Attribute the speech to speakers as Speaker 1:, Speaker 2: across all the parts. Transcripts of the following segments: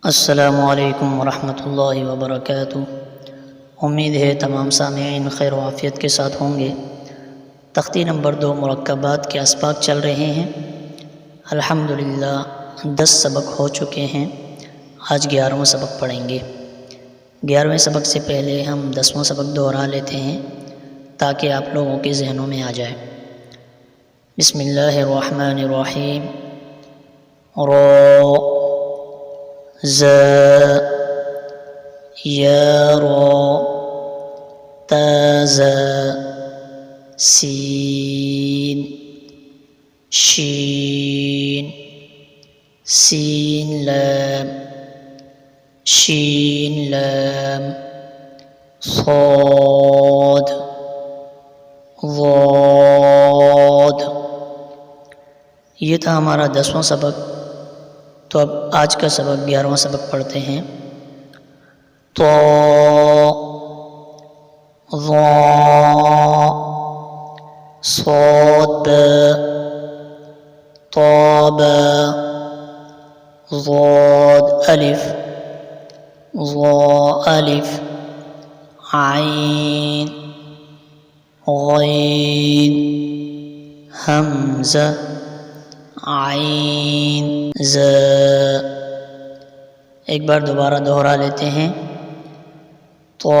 Speaker 1: السلام علیکم ورحمۃ اللہ وبرکاتہ۔ امید ہے تمام سامعین خیر و عافیت کے ساتھ ہوں گے۔ تختی نمبر 2 مرکبات کے اسباق چل رہے ہیں۔ الحمدللہ 10 سبق ہو چکے ہیں۔ آج 11واں سبق پڑھیں گے۔ 11ویں سبق سے پہلے ہم 10واں سبق دہرا لیتے ہیں تاکہ آپ لوگوں کے ذہنوں میں آ جائے۔ بسم اللہ الرحمن الرحیم۔ را ز یا را تا ز سین شین سین لام شین لام صاد ضاد۔ یہ تھا ہمارا 10واں سبق۔ تو اب آج کا سبق 11واں سبق پڑھتے ہیں۔ تو ضا صاد طاب ضاد الف ضا الف عین غین حمزہ عین ز۔ ایک بار دوبارہ دہرا لیتے ہیں۔ تو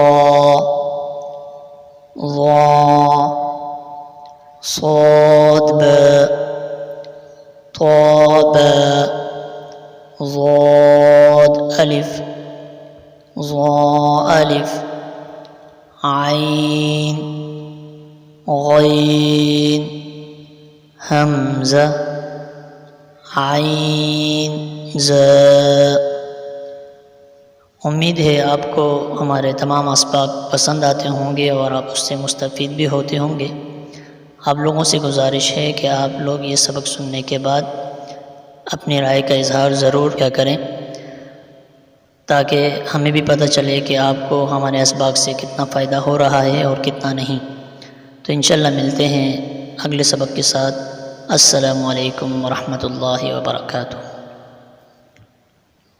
Speaker 1: ضا صاد ب طاب ضاد الف ضا الف عین غین حمزہ عین ز۔ امید ہے آپ کو ہمارے تمام اسباق پسند آتے ہوں گے اور آپ اس سے مستفید بھی ہوتے ہوں گے۔ آپ لوگوں سے گزارش ہے کہ آپ لوگ یہ سبق سننے کے بعد اپنی رائے کا اظہار ضرور کیا کریں تاکہ ہمیں بھی پتہ چلے کہ آپ کو ہمارے اسباق سے کتنا فائدہ ہو رہا ہے اور کتنا نہیں۔ تو انشاءاللہ ملتے ہیں اگلے سبق کے ساتھ۔ السلام علیکم ورحمۃ اللہ وبرکاتہ۔